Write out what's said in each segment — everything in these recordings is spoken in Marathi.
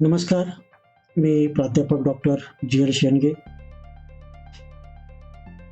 नमस्कार. मी प्राध्यापक doctor G L Shendge.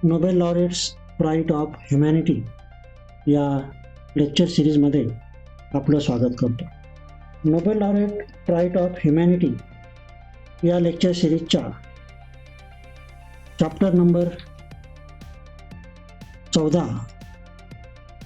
Nobel laureates pride of humanity या लेक्चर सिरीजमध्ये आपलं स्वागत करतो. Nobel laureate pride of humanity या लेक्चर सिरीजच्या चॅप्टर नंबर 14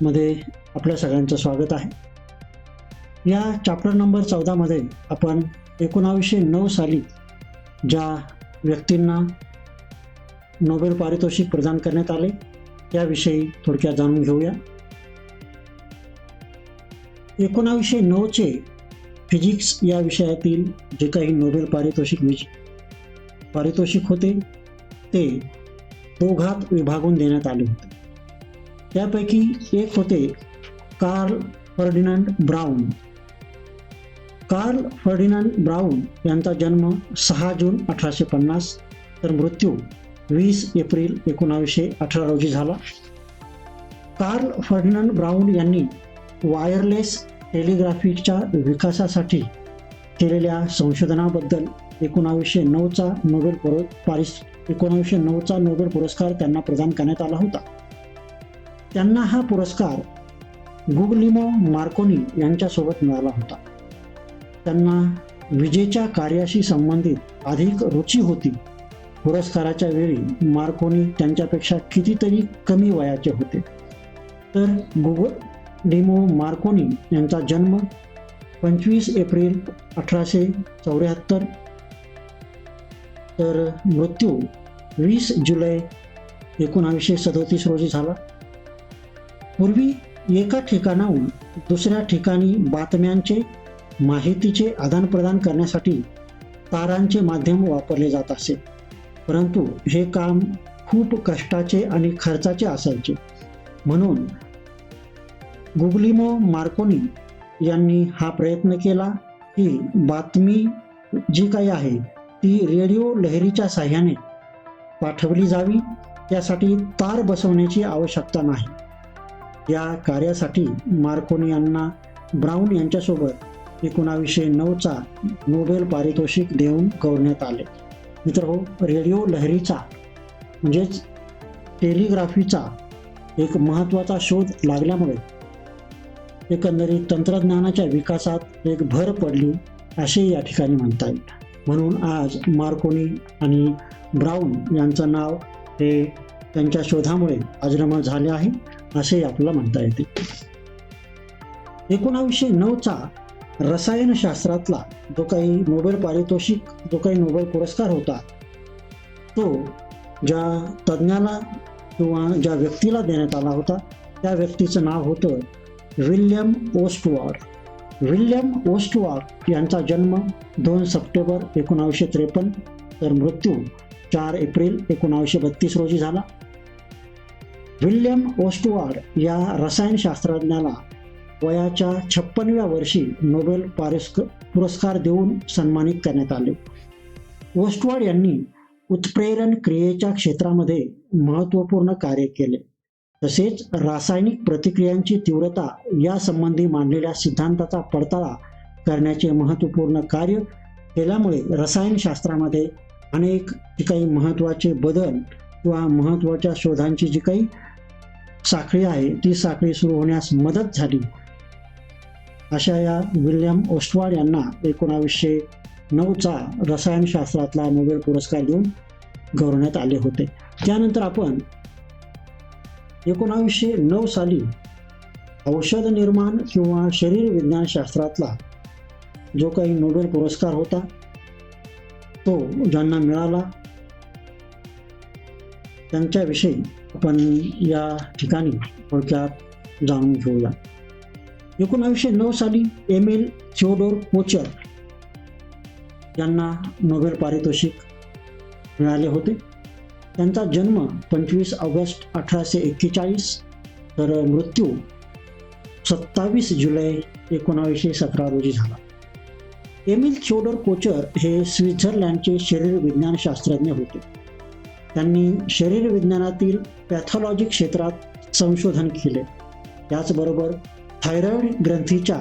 मध्ये आपल्या सगळ्यांचं स्वागत आहे. या चॅप्टर नंबर 14 मध्ये आपण 1909 साली ज्या व्यक्तींना नोबेल पारितोषिक प्रदान करण्यात आले त्याविषयी थोडक्यात जाणून घेऊया. 1909चे फिजिक्स या विषयातील जे काही नोबेल पारितोषिक होते ते दोघात विभागून देण्यात आले होते. त्यापैकी एक होते Karl Ferdinand Braun. Karl Ferdinand Braun यांचा जन्म 6 जून 1850 तर मृत्यू 20 एप्रिल 1918 रोजी झाला. कार्ल फर्डिनांड ब्राउन यांनी वायरलेस टेलिग्राफीच्या विकासासाठी केलेल्या संशोधनाबद्दल 1909चा नोबेल पुरस्कार त्यांना प्रदान करण्यात आला होता. त्यांना हा पुरस्कार गुगलिमो मार्कोनी यांच्यासोबत मिळाला होता. त्यांना विजेच्या कार्याशी संबंधित अधिक रुची होती. पुरस्काराच्या वेळी मार्कोनी त्यांच्यापेक्षा कितीतरी कमी वयाचे होते. तर गुगलिमो मार्कोनी यांचा जन्म 25 एप्रिल 1874 तर मृत्यू 20 जुलै 1937 रोजी झाला. पूर्वी एका ठिकाणाहून दुसऱ्या ठिकाणी बातम्यांचे माहितीचे आदानप्रदान करण्यासाठी तारांचे माध्यम वापरले जात असे, परंतु हे काम खूप कष्टाचे आणि खर्चाचे असायचे. म्हणून गुगलिमो मार्कोनी यांनी हा प्रयत्न केला की बातमी जी काही आहे ती रेडिओ लहरीच्या साहाय्याने पाठवली जावी. त्यासाठी तार बसवण्याची आवश्यकता नाही. या कार्यासाठी मार्कोनी यांना ब्राउन यांच्यासोबत 1909चा नोबेल पारितोषिक देऊन गौरवण्यात आले. मित्रहो, रेडिओ लहरीचा म्हणजेच टेलिग्राफीचा एक महत्त्वाचा शोध लागल्यामुळे एकंदरीत तंत्रज्ञानाच्या विकासात एक भर पडली असे या ठिकाणी म्हणता येईल. म्हणून आज मार्कोनी आणि ब्राउन यांचं नाव हे त्यांच्या शोधामुळे अजरामर झाले आहे असे आपल्याला म्हणता येते. 1909चा रसायनशास्त्रातला जो काही नोबेल पुरस्कार होता तो ज्या तज्ज्ञाला किंवा ज्या व्यक्तीला देण्यात आला होता त्या व्यक्तीचं नाव होतं विल्यम ओस्टवॉर्ड. विल्यम ओस्टवॉर्ड यांचा जन्म 2 सप्टेंबर 1953 तर मृत्यू 4 एप्रिल 1932 रोजी झाला. विल्यम ओस्टवॉर्ड या रसायनशास्त्रज्ञाला वयाच्या 56व्या वर्षी नोबेल पुरस्कार देऊन सन्मानित करण्यात आले. ओस्टवॉर्ड यांनी उत्प्रेरण क्रियेच्या क्षेत्रामध्ये महत्त्वपूर्ण कार्य केले. तसेच रासायनिक प्रतिक्रियांची तीव्रता यासंबंधी मांडलेल्या सिद्धांताचा पडताळा करण्याचे महत्त्वपूर्ण कार्य केल्यामुळे रसायनशास्त्रामध्ये अनेक जी काही महत्त्वाचे बदल किंवा महत्त्वाच्या शोधांची जी काही साखळी आहे ती साखळी सुरू होण्यास मदत झाली. अशा या विल्यम ओस्टवॉर्ड यांना 1909चा रसायनशास्त्रातला नोबेल पुरस्कार देऊन गौरवण्यात आले होते. त्यानंतर आपण 1909 साली औषध निर्माण किंवा शरीर विज्ञानशास्त्रातला जो काही नोबेल पुरस्कार होता तो ज्यांना मिळाला त्यांच्याविषयी आपण या ठिकाणी थोडक्यात जाणून घेऊया. 1909 साली एमिल थिओडोर कोचर यांना नोबेल पारितोषिक मिळाले होते. त्यांचा जन्म 25 ऑगस्ट 1841 तर मृत्यू 27 जुलै 1917 रोजी झाला. एमिल थिओडोर कोचर हे स्वित्झर्लंडचे शरीर विज्ञानशास्त्रज्ञ होते. त्यांनी शरीर विज्ञानातील पॅथॉलॉजी क्षेत्रात संशोधन केले. त्याचबरोबर थायरॉइड ग्रंथीच्या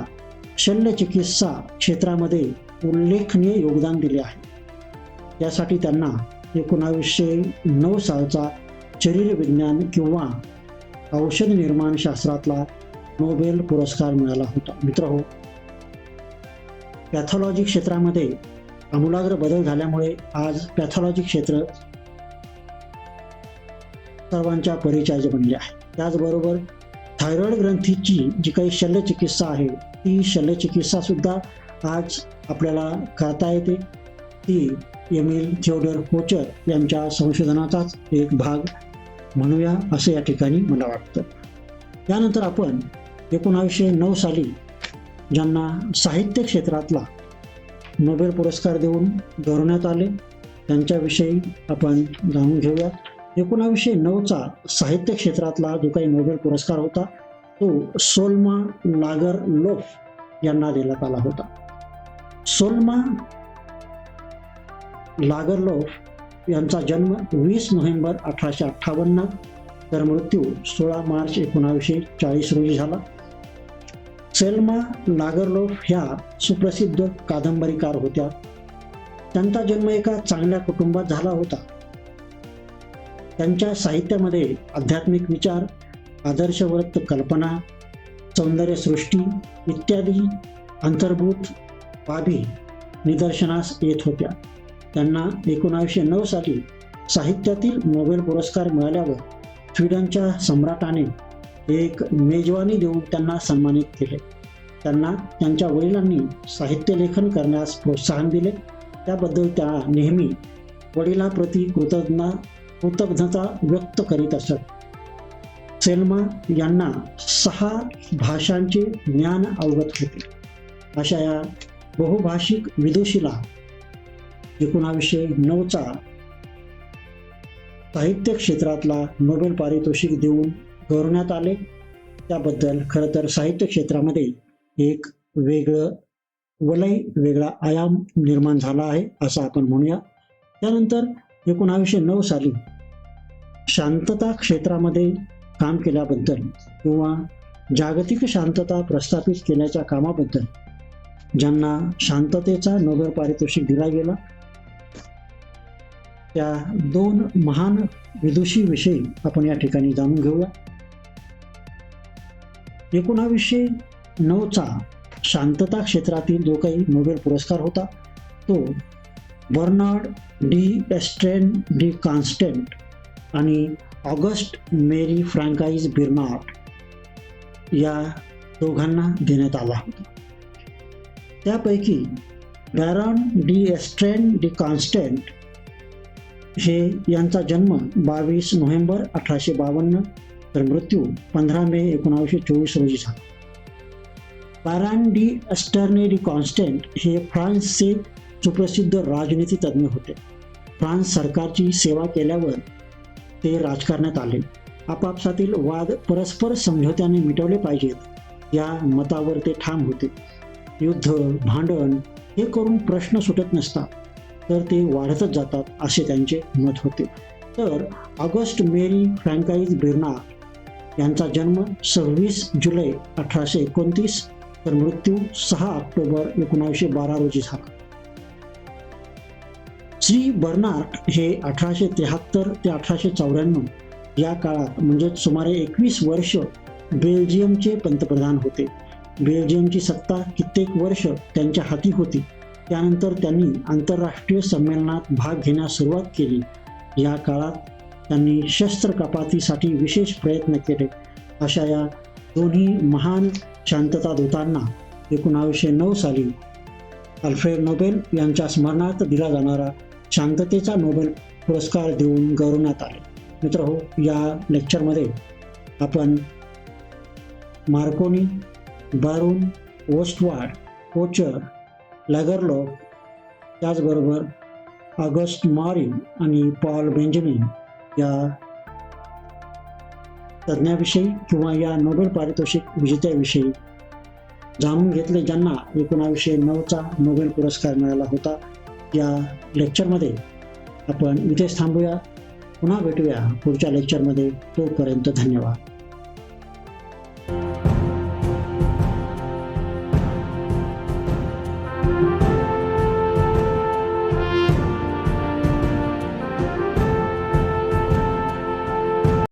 शल्यचिकित्सा क्षेत्रामध्ये उल्लेखनीय योगदान दिले आहे. यासाठी त्यांना 1909 सालचा शरीरविज्ञान किंवा औषध निर्माण शास्त्रातला नोबेल पुरस्कार मिळाला होता. मित्रहो, पॅथॉलॉजी क्षेत्रामध्ये आमूलाग्र बदल झाल्यामुळे आज पॅथॉलॉजी क्षेत्र सर्वांच्या परिचयाचे बनले आहे. त्याचबरोबर थायरॉइड ग्रंथीची जी काही शल्यचिकित्सा आहे ती शल्यचिकित्सा सुद्धा आज आपल्याला करता येते. ती एमिल थिओडर पोचर यांच्या संशोधनाचाच एक भाग म्हणूया असं या ठिकाणी मला वाटतं. त्यानंतर आपण 1909 साली ज्यांना साहित्य क्षेत्रातला नोबेल पुरस्कार देऊन गौरवण्यात आले त्यांच्याविषयी आपण जाणून घेऊया. 1909चा साहित्य क्षेत्रातला जो काही नोबेल पुरस्कार होता तो सोल्मा लागरलोफ यांना देण्यात आला होता. सोल्मा लागरलोफ यांचा जन्म 20 नोव्हेंबर 1858 तर मृत्यू 16 मार्च 1940 रोजी झाला. सेल्मा लागरलोफ ह्या सुप्रसिद्ध कादंबरीकार होत्या. त्यांचा जन्म एका चांगल्या कुटुंबात झाला होता. त्यांच्या साहित्यामध्ये आध्यात्मिक विचार, आदर्शवत कल्पना, सौंदर्यसृष्टी इत्यादी अंतर्भूत बाबी निदर्शनास येत होत्या. त्यांना 1909 साली साहित्यातील नोबेल पुरस्कार मिळाल्यावर स्वीडनच्या सम्राटाने एक मेजवानी देऊन त्यांना सन्मानित केले. त्यांना त्यांच्या वडिलांनी साहित्यलेखन करण्यास प्रोत्साहन दिले. त्याबद्दल त्या नेहमी वडिलांप्रती कृतज्ञता व्यक्त करीत असत. सेल्मा यांना 6 भाषांचे ज्ञान अवगत होते. अशा या बहुभाषिक विदुषीला 1909चा साहित्य क्षेत्रातला नोबेल पारितोषिक देऊन गौरवण्यात आले. त्याबद्दल खरं तर साहित्य क्षेत्रामध्ये एक वेगळं वलय, वेगळा आयाम निर्माण झाला आहे असं आपण म्हणूया. त्यानंतर 1909 साली शांतता क्षेत्रामध्ये काम केल्याबद्दल किंवा जागतिक शांतता प्रस्थापित केल्याच्या कामाबद्दल ज्यांना शांततेचा नोबेल पारितोषिक दिला गेला त्या 2 महान विदुषीविषयी आपण या ठिकाणी जाणून घेऊया. 1909चा शांतता क्षेत्रातील जो काही नोबेल पुरस्कार होता तो बर्नार्ड डी एस्ट्रेन डी कॉन्स्टंट आणि ऑगस्ट मेरी फ्रँकाईज बिर्नार्ड या दोघांना देण्यात आला होता. त्यापैकी बॅरॉन डी एस्ट्रेन डी कॉन्स्टंट हे यांचा जन्म 22 नोव्हेंबर 1852 तर मृत्यू 15 मे 1924 रोजी झाला. बॅरॉन डी एस्टर्ने डी कॉन्स्टंट हे फ्रान्सचे सुप्रसिद्ध राजनीती तज्ज्ञ होते. फ्रान्स सरकारची सेवा केल्यावर ते राजकारणात आले. आपापसातील वाद परस्पर समझोत्याने मिटवले पाहिजेत या मतावर ते ठाम होते. युद्ध, भांडण हे करून प्रश्न सुटत नसतात तर ते वाढतच जातात असे त्यांचे मत होते. तर ऑगस्ट मेरी फ्रँकाईज बिर्नार्ड यांचा जन्म 26 जुलै 1829 तर मृत्यू 6 ऑक्टोबर 1912 रोजी झाला. श्री बर्नार्ड हे 1873 ते 1894 या काळात म्हणजे सुमारे 21 वर्ष बेल्जियमचे पंतप्रधान होते. बेल्जियमची सत्ता कित्येक वर्ष त्यांच्या हाती होती. त्यानंतर त्यांनी आंतरराष्ट्रीय संमेलनात भाग घेण्यास सुरुवात केली. या काळात त्यांनी शस्त्र कपातीसाठी विशेष प्रयत्न केले. अशा या दोन्ही महान शांतता दूतांना 1909 साली अल्फ्रेड नोबेल यांच्या स्मरणार्थ दिला जाणारा शांततेचा नोबेल पुरस्कार देऊन गौरवण्यात आले. मित्रहो, या लेक्चरमध्ये आपण मार्कोनी, बारून, ओस्टवार्ड, पोचर, लागरलोफ त्याचबरोबर ऑगस्ट मॉरी आणि पॉल बेंजामिन या तज्ज्ञाविषयी किंवा या नोबेल पारितोषिक विजेत्याविषयी जाणून घेतले ज्यांना 1909चा नोबेल पुरस्कार मिळाला होता. या लेक्चरमध्ये आपण इथेच थांबूया. पुन्हा भेटूया पुढच्या लेक्चरमध्ये. तोपर्यंत धन्यवाद.